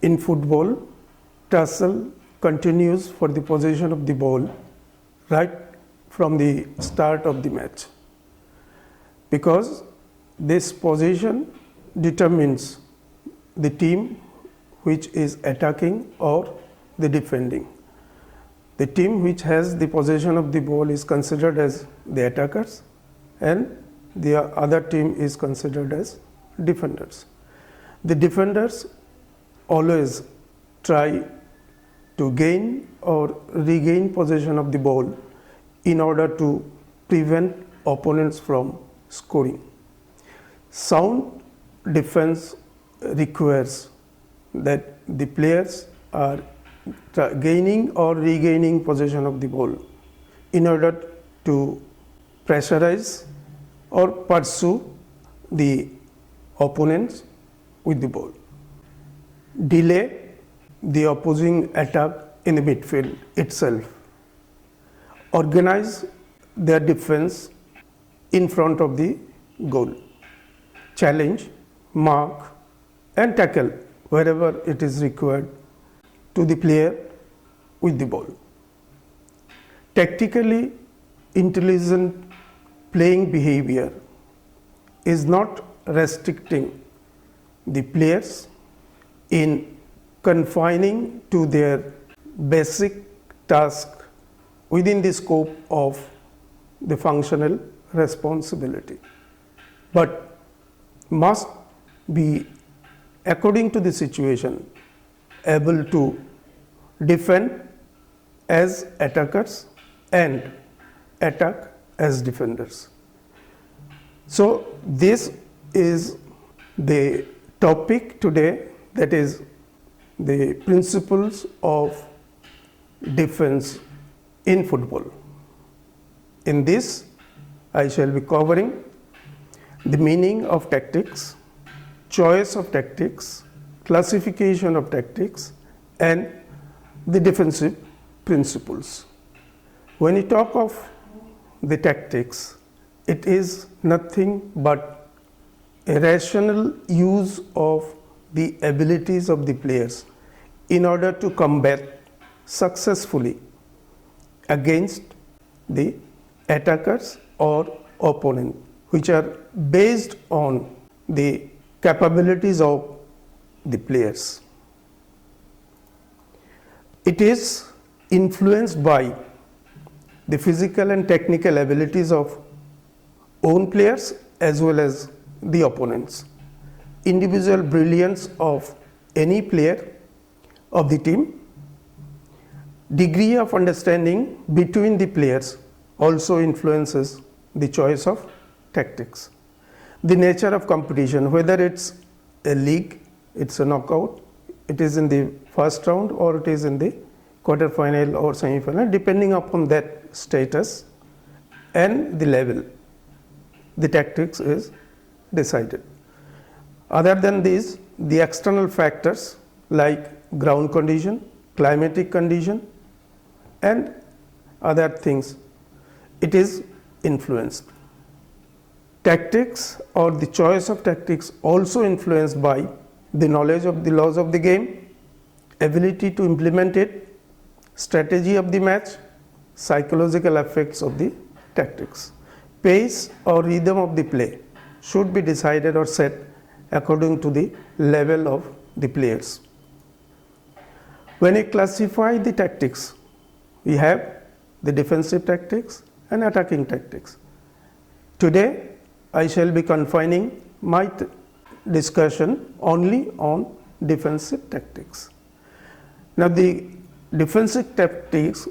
In football, tussle continues for the possession of the ball right from the start of the match, because this possession determines the team which is attacking or the defending. The team which has the possession of the ball is considered as the attackers, and the other team is considered as defenders. The defenders always try to gain or regain possession of the ball in order to prevent opponents from scoring. Sound defense requires that the players are gaining or regaining possession of the ball in order to pressurize or pursue the opponents with the ball. Delay the opposing attack in the midfield itself. Organize their defense in front of the goal. Challenge, mark, and tackle wherever it is required to the player with the ball. Tactically intelligent playing behavior is not restricting the players in confining to their basic task within the scope of the functional responsibility, but must be, according to the situation, able to defend as attackers and attack as defenders. So this is the topic today, that is the principles of defense in football. In this, I shall be covering the meaning of tactics, choice of tactics, classification of tactics, and the defensive principles. When you talk of the tactics, it is nothing but a rational use of the abilities of the players in order to combat successfully against the attackers or opponent, which are based on the capabilities of the players. It is influenced by the physical and technical abilities of own players as well as the opponents. Individual brilliance of any player of the team, degree of understanding between the players also influences the choice of tactics. The nature of competition, whether it's a league, it's a knockout, it is in the first round or it is in the quarter-final or semi-final, depending upon that status and the level, the tactics is decided. Other than these, the external factors like ground condition, climatic condition, and other things, it is influenced. Tactics or the choice of tactics also influenced by the knowledge of the laws of the game, ability to implement it, strategy of the match, psychological effects of the tactics. Pace or rhythm of the play should be decided or set according to the level of the players. When we classify the tactics, we have the defensive tactics and attacking tactics. Today, I shall be confining my discussion only on defensive tactics. Now, the defensive tactics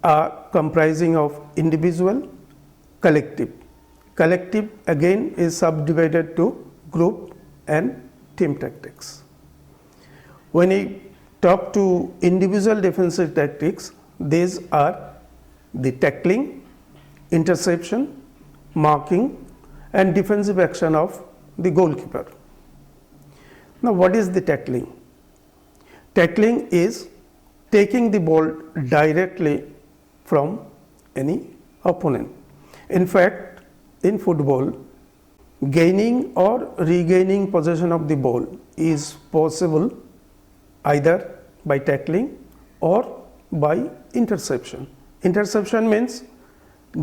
are comprising of individual, collective. Collective again is subdivided to group and team tactics. When we talk to individual defensive tactics, these are the tackling, interception, marking, and defensive action of the goalkeeper. Now, what is the tackling? Tackling is taking the ball directly from any opponent. In fact, in football, gaining or regaining possession of the ball is possible either by tackling or by interception. Interception means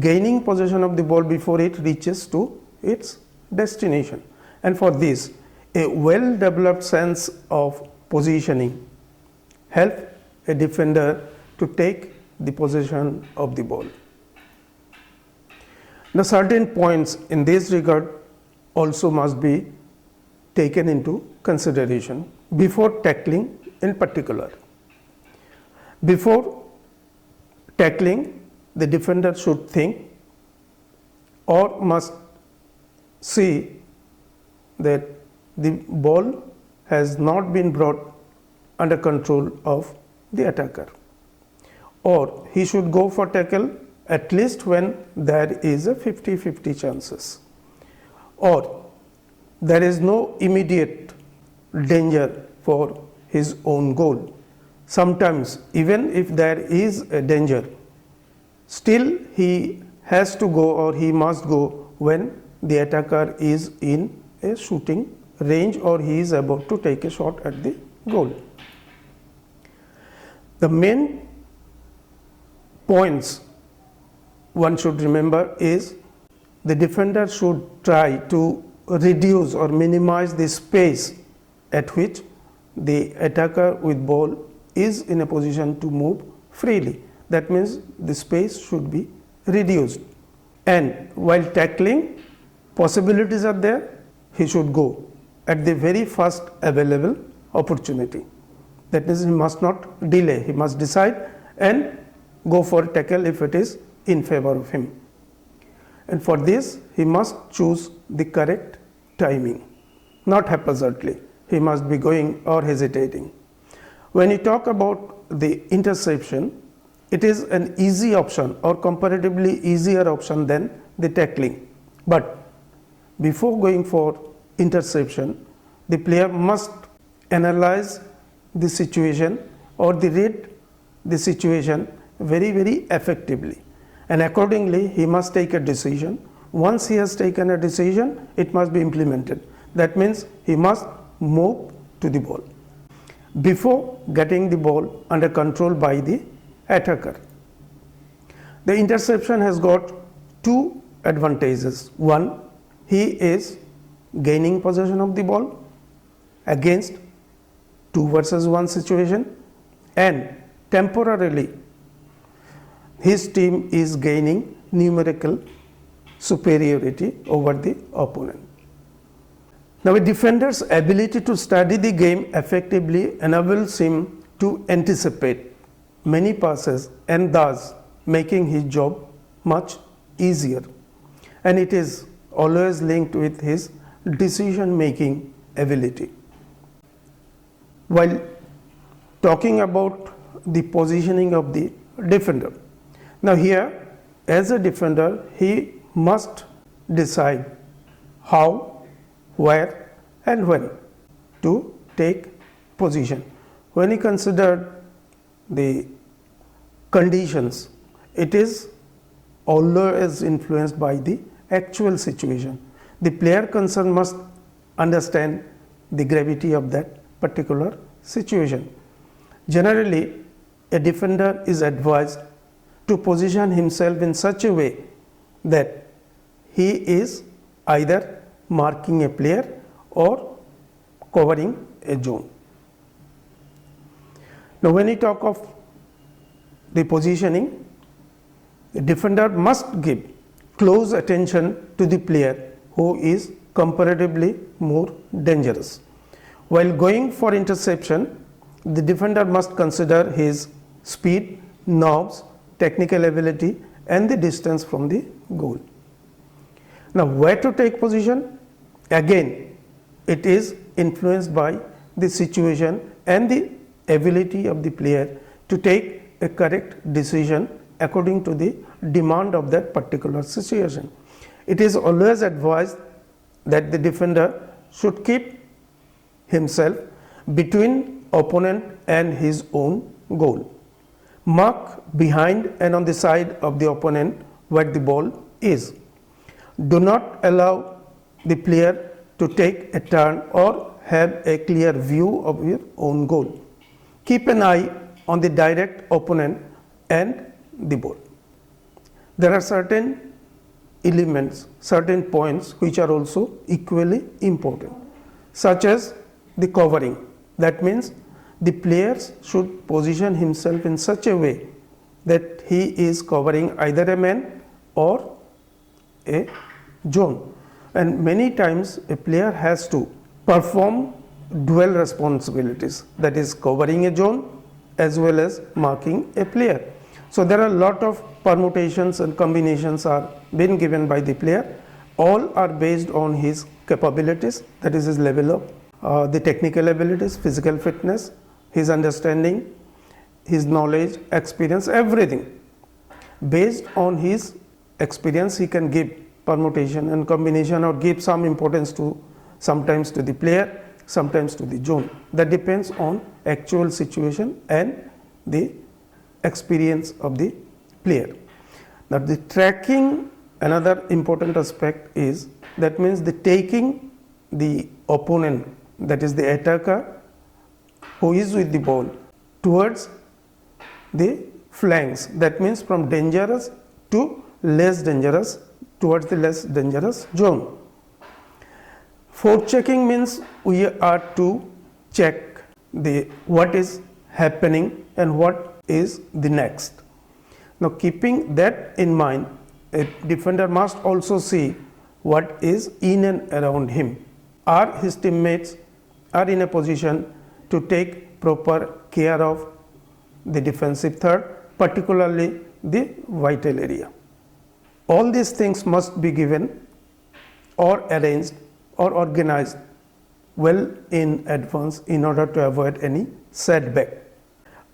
gaining possession of the ball before it reaches to its destination, and for this a well developed sense of positioning help a defender to take the possession of the ball. Now, certain points in this regard also must be taken into consideration before tackling in particular. Before tackling, the defender should think or must see that the ball has not been brought under control of the attacker, or he should go for tackle at least when there is a 50-50 chances, or there is no immediate danger for his own goal. Sometimes even if there is a danger, still he has to go or he must go when the attacker is in a shooting range or he is about to take a shot at the goal. The main points one should remember is the defender should try to reduce or minimize the space at which the attacker with ball is in a position to move freely. That means the space should be reduced, and while tackling, possibilities are there, he should go at the very first available opportunity. That means he must not delay, he must decide and go for tackle if it is in favor of him. And for this, he must choose the correct timing, not haphazardly. He must be going or hesitating. When you talk about the interception, it is an easy option or comparatively easier option than the tackling. But before going for interception, the player must analyze the situation or read the situation very effectively, and accordingly he must take a decision. Once he has taken a decision, it must be implemented. That means he must move to the ball before getting the ball under control by the attacker. The interception has got two advantages. One, he is gaining possession of the ball against 2 versus 1 situation, and temporarily his team is gaining numerical superiority over the opponent. Now, a defender's ability to study the game effectively enables him to anticipate many passes and thus making his job much easier, and it is always linked with his decision making ability. While talking about the positioning of the defender, now here as a defender he must decide how, where and when to take position. When he considered the conditions, it is always influenced by the actual situation. The player concerned must understand the gravity of that particular situation. Generally, a defender is advised to position himself in such a way that he is either marking a player or covering a zone. Now, when we talk of the positioning, the defender must give close attention to the player who is comparatively more dangerous. While going for interception, the defender must consider his speed, nerves, technical ability and the distance from the goal. Now, where to take position? Again, it is influenced by the situation and the ability of the player to take a correct decision according to the demand of that particular situation. It is always advised that the defender should keep himself between opponent and his own goal. Mark behind and on the side of the opponent where the ball is. Do not allow the player to take a turn or have a clear view of your own goal. Keep an eye on the direct opponent and the ball. There are certain elements, certain points which are also equally important, such as the covering. That means the players should position himself in such a way that he is covering either a man or a zone. And many times a player has to perform dual responsibilities, that is covering a zone as well as marking a player. So there are a lot of permutations and combinations are being given by the player. All are based on his capabilities, that is his level of the technical abilities, physical fitness, his understanding, his knowledge, experience, everything. Based on his experience, he can give permutation and combination or give some importance to sometimes to the player, sometimes to the zone. That depends on actual situation and the experience of the player. Now the tracking, another important aspect is, that means the taking the opponent, that is the attacker who is with the ball, towards the flanks, that means from dangerous to less dangerous, towards the less dangerous zone. Forechecking means we are to check the what is happening and what is the next. Now keeping that in mind, a defender must also see what is in and around him. Are his teammates are in a position to take proper care of the defensive third, particularly the vital area. All these things must be given or arranged or organized well in advance in order to avoid any setback.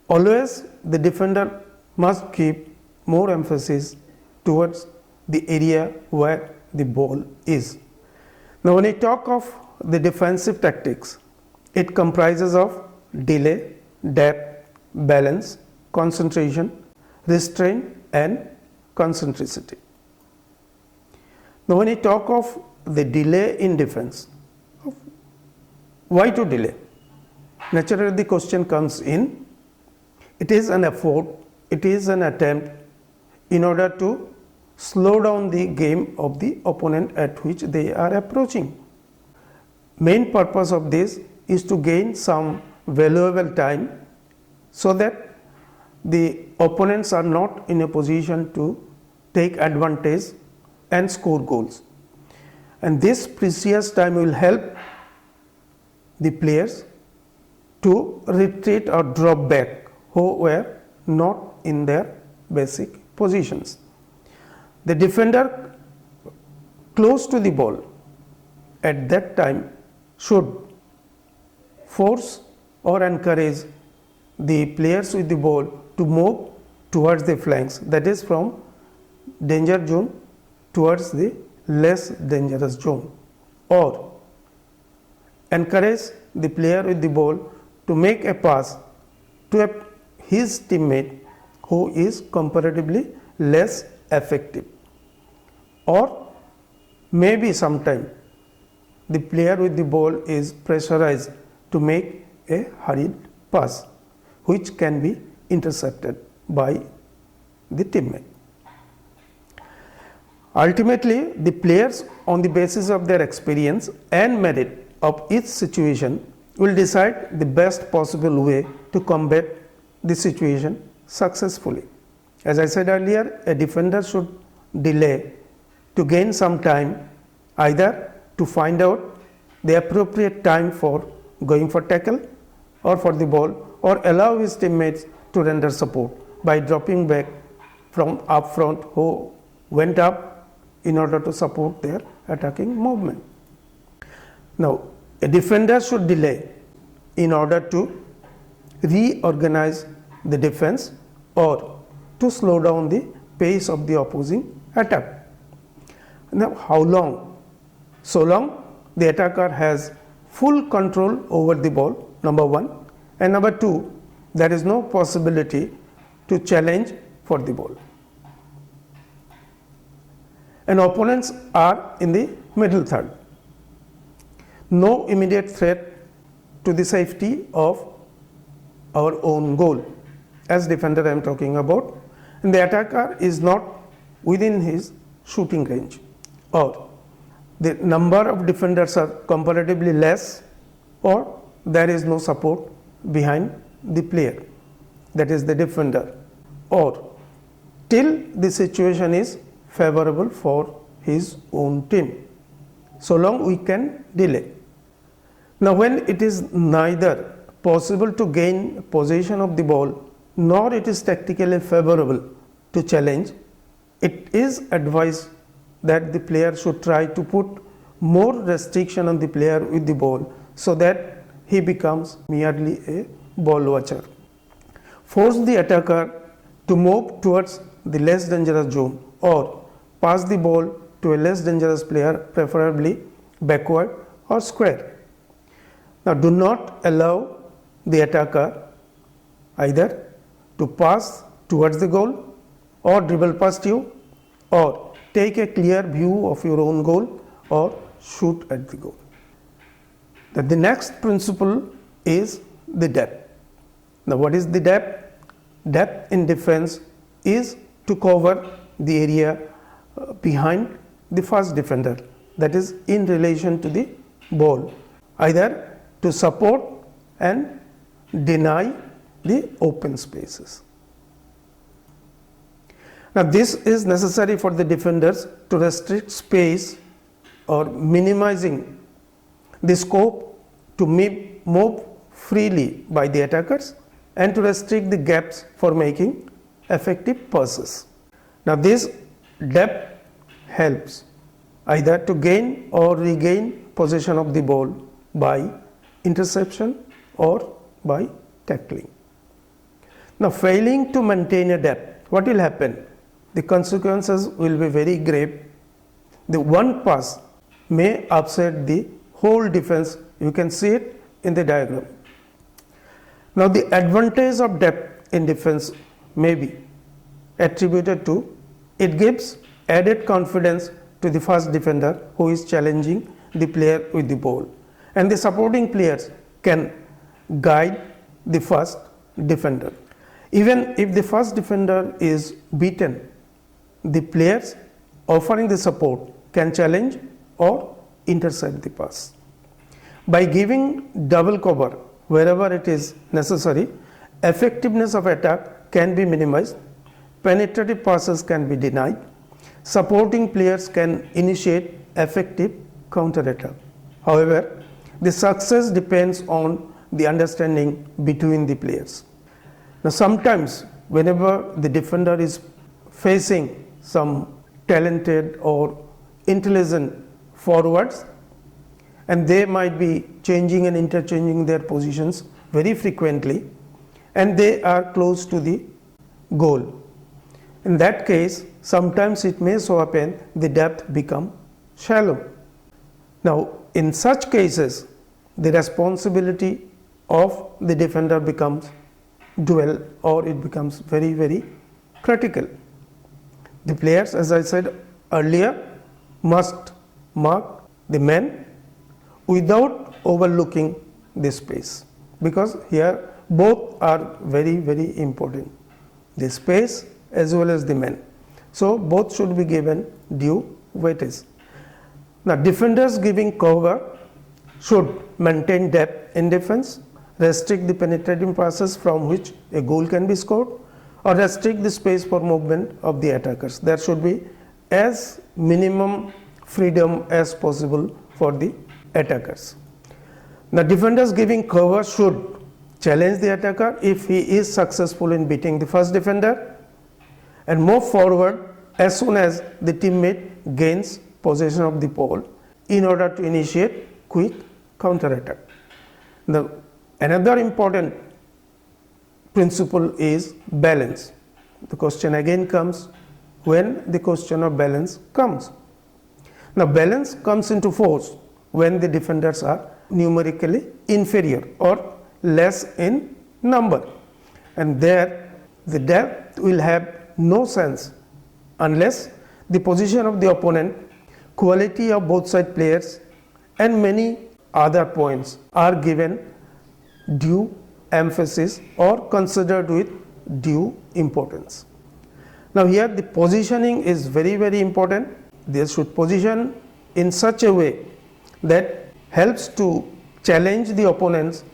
Always the defender must keep more emphasis towards the area where the ball is. Now when I talk of the defensive tactics, it comprises of delay, depth, balance, concentration, restraint and concentricity. Now when I talk of the delay in defense, why to delay? Naturally the question comes in, it is an effort, it is an attempt in order to slow down the game of the opponent at which they are approaching. Main purpose of this is to gain some valuable time so that the opponents are not in a position to take advantage and score goals. And this precious time will help the players to retreat or drop back who were not in their basic positions. The defender close to the ball at that time should force or encourage the players with the ball to move towards the flanks, that is from danger zone towards the less dangerous zone, or encourage the player with the ball to make a pass to his teammate who is comparatively less effective, or maybe sometime the player with the ball is pressurized to make a hurried pass which can be intercepted by the teammate. Ultimately, the players on the basis of their experience and merit of each situation will decide the best possible way to combat the situation successfully. As I said earlier, a defender should delay to gain some time, either to find out the appropriate time for going for tackle or for the ball, or allow his teammates to render support by dropping back from up front who went up in order to support their attacking movement. Now, a defender should delay in order to reorganize the defense or to slow down the pace of the opposing attack. Now, how long? So long the attacker has full control over the ball, number one, and number two, there is no possibility to challenge for the ball. And opponents are in the middle third. No immediate threat to the safety of our own goal. As defender I am talking about, and the attacker is not within his shooting range, or the number of defenders are comparatively less, or there is no support behind the player, that is the defender, or till the situation is favorable for his own team. So long we can delay. Now when it is neither possible to gain possession of the ball nor it is tactically favorable to challenge, it is advised that the player should try to put more restriction on the player with the ball so that he becomes merely a ball watcher. Force the attacker to move towards the less dangerous zone or pass the ball to a less dangerous player, preferably backward or square. Now do not allow the attacker either to pass towards the goal or dribble past you, or take a clear view of your own goal or shoot at the goal. The next principle is the depth. Now what is the depth? Depth in defense is to cover the area behind the first defender, that is in relation to the ball, either to support and deny the open spaces. Now this is necessary for the defenders to restrict space or minimizing the scope to move freely by the attackers and to restrict the gaps for making effective passes. Now this depth helps either to gain or regain possession of the ball by interception or by tackling. Now failing to maintain a depth, what will happen? The consequences will be very grave. The one pass may upset the whole defense. You can see it in the diagram. Now the advantage of depth in defense may be attributed to it gives added confidence to the first defender who is challenging the player with the ball, and the supporting players can guide the first defender. Even if the first defender is beaten, the players offering the support can challenge or intercept the pass. By giving double cover wherever it is necessary, effectiveness of attack can be minimized, penetrative passes can be denied, supporting players can initiate effective counter-attack. However, the success depends on the understanding between the players. Now sometimes whenever the defender is facing some talented or intelligent forwards, and they might be changing and interchanging their positions very frequently, and they are close to the goal. In that case, sometimes it may so happen the depth become shallow. Now in such cases, the responsibility of the defender becomes dual, or it becomes very, very critical. The players, as I said earlier, must mark the man without overlooking the space, because here both are very, very important, the space as well as the man. So both should be given due weightage. Now defenders giving cover should maintain depth in defense, restrict the penetrating passes from which a goal can be scored, or restrict the space for movement of the attackers. There should be as minimum freedom as possible for the attackers. The defenders giving cover should challenge the attacker if he is successful in beating the first defender, and move forward as soon as the teammate gains possession of the ball in order to initiate quick counter-attack. Now, another important principle is balance. The question again comes when the question of balance comes. Now balance comes into force when the defenders are numerically inferior or less in number, and there the depth will have no sense unless the position of the opponent, quality of both side players, and many other points are given due emphasis or considered with due importance. Now here the positioning is very, very important. They should position in such a way that helps to challenge the opponents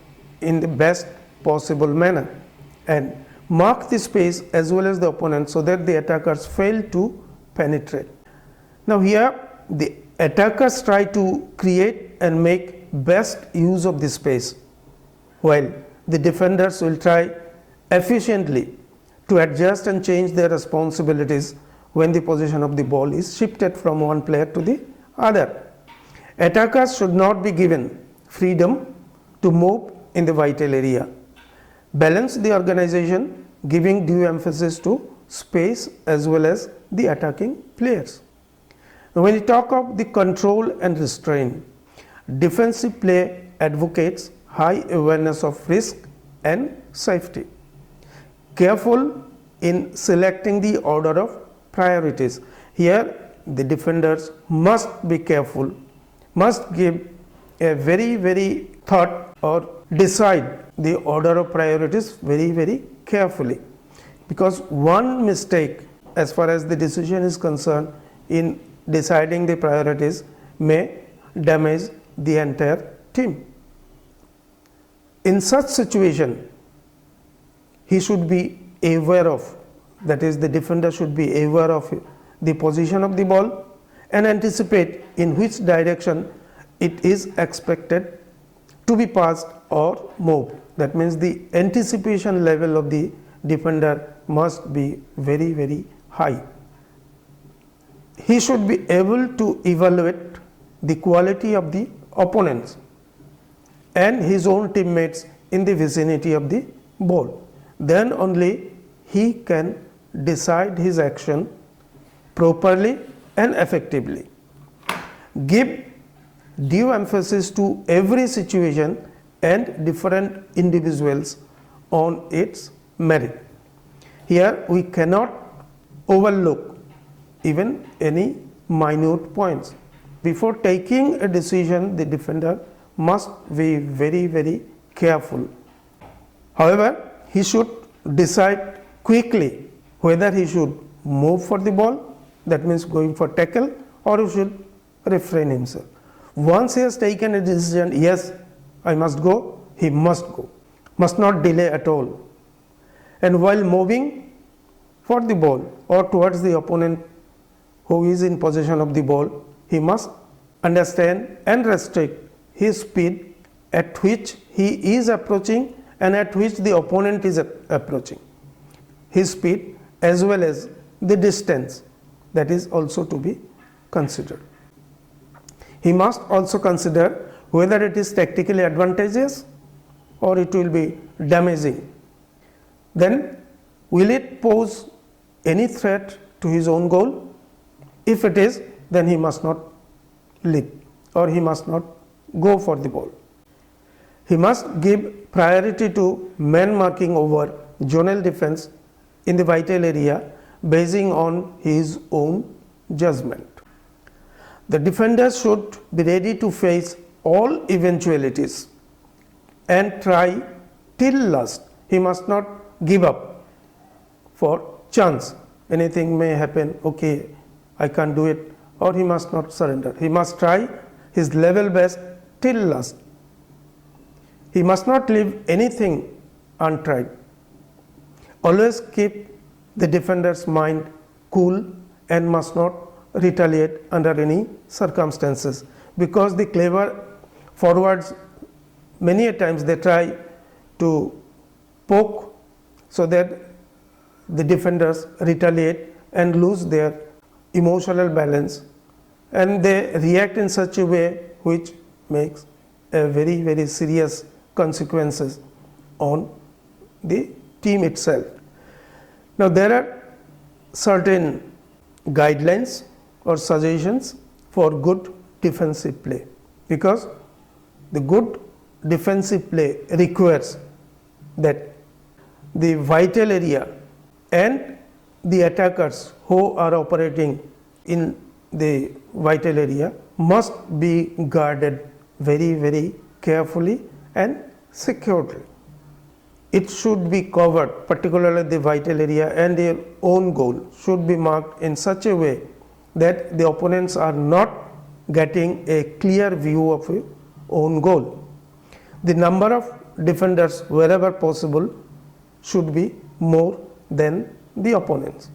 in the best possible manner and mark the space as well as the opponent so that the attackers fail to penetrate. Now here the attackers try to create and make best use of the space, while the defenders will try efficiently to adjust and change their responsibilities when the position of the ball is shifted from one player to the other. Attackers should not be given freedom to move in the vital area. Balance the organization, giving due emphasis to space as well as the attacking players. When we talk of the control and restraint, defensive play advocates high awareness of risk and safety. Careful in selecting the order of priorities. Here the defenders must be careful, must give a very, very thought or decide the order of priorities very, very carefully, because one mistake as far as the decision is concerned in deciding the priorities may damage the entire team. In such situation, he should be aware of, that is, the defender should be aware of the position of the ball and anticipate in which direction it is expected to be passed or moved. That means the anticipation level of the defender must be very, very high. He should be able to evaluate the quality of the opponents and his own teammates in the vicinity of the ball. Then only he can decide his action properly and effectively. Give due emphasis to every situation and different individuals on its merit. Here we cannot overlook even any minute points. Before taking a decision, the defender must be very, very careful. However, he should decide quickly whether he should move for the ball, that means going for tackle, or he should refrain himself. Once he has taken a decision, yes, I must go, he must go, must not delay at all. And while moving for the ball or towards the opponent who is in possession of the ball, he must understand and restrict his speed at which he is approaching and at which the opponent is approaching. His speed as well as the distance, that is also to be considered. He must also consider whether it is tactically advantageous or it will be damaging. Then will it pose any threat to his own goal? If it is, then he must not leap or he must not go for the ball. He must give priority to man marking over zonal defense in the vital area, basing on his own judgment. The defender should be ready to face all eventualities and try till last. He must not give up for chance. Anything may happen, okay, I can't do it, or he must not surrender. He must try his level best till last. He must not leave anything untried. Always keep the defender's mind cool and must not retaliate under any circumstances, because the clever forwards many a times they try to poke so that the defenders retaliate and lose their emotional balance, and they react in such a way which makes a very, very serious consequences on the team itself. Now there are certain guidelines or suggestions for good defensive play, because the good defensive play requires that the vital area and the attackers who are operating in the vital area must be guarded very, very carefully and securely. it should be covered, particularly the vital area and their own goal should be marked in such a way that the opponents are not getting a clear view of your own goal. The number of defenders wherever possible should be more than the opponents,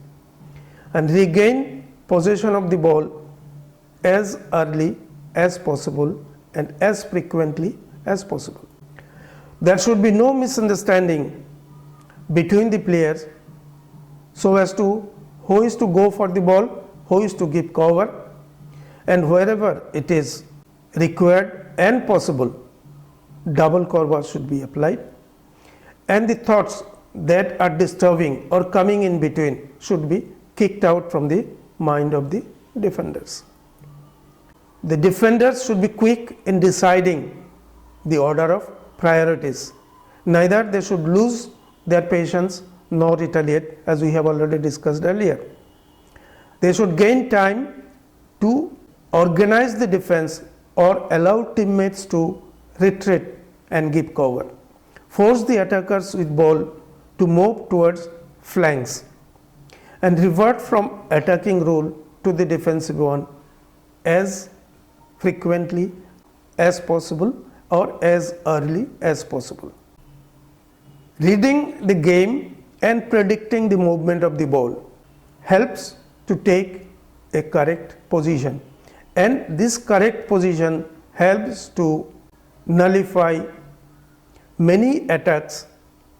and regain possession of the ball as early as possible and as frequently as possible. There should be no misunderstanding between the players so as to who is to go for the ball, who is to give cover, and wherever it is required and possible, double cover should be applied, and the thoughts that are disturbing or coming in between should be kicked out from the mind of the defenders. The defenders should be quick in deciding the order of priorities. Neither they should lose their patience nor retaliate, as we have already discussed earlier. They should gain time to organize the defense or allow teammates to retreat and give cover. Force the attackers with ball to move towards flanks and revert from attacking role to the defensive one as frequently as possible or as early as possible. Reading the game and predicting the movement of the ball helps to take a correct position, and this correct position helps to nullify many attacks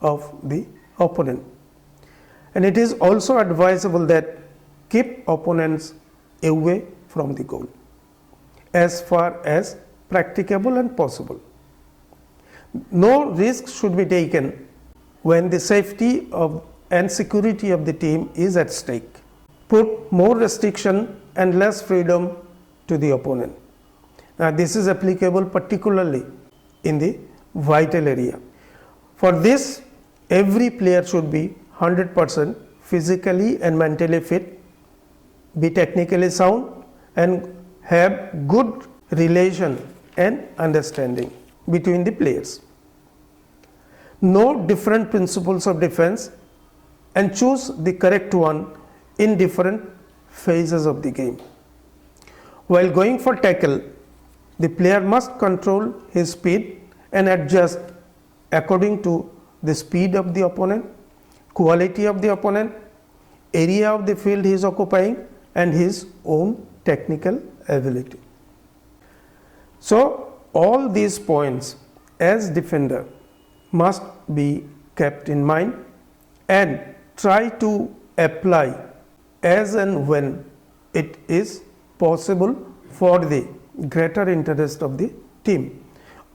of the opponent. And it is also advisable that keep opponents away from the goal as far as practicable and possible. No risk should be taken when the safety of and security of the team is at stake. Put more restriction and less freedom to the opponent. Now, this is applicable particularly in the vital area. For this, every player should be 100% physically and mentally fit, be technically sound, and have good relation and understanding between the players. Know different principles of defense and choose the correct one in different phases of the game. While going for tackle, the player must control his speed and adjust according to the speed of the opponent, quality of the opponent, area of the field he is occupying, and his own technical ability. So, all these points as defender must be kept in mind and try to apply as and when it is possible for the greater interest of the team.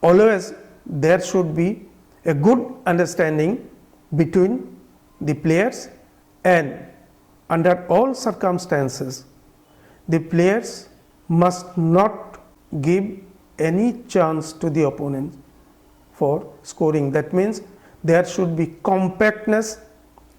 Always there should be a good understanding between the players, and under all circumstances the players must not give any chance to the opponent for scoring. That means there should be compactness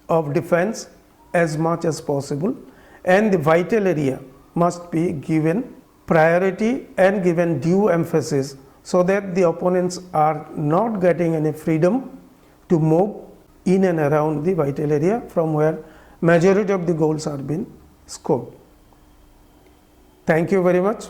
of defense as much as possible, and the vital area must be given priority and given due emphasis so that the opponents are not getting any freedom to move in and around the vital area from where majority of the goals are being scored. Thank you very much.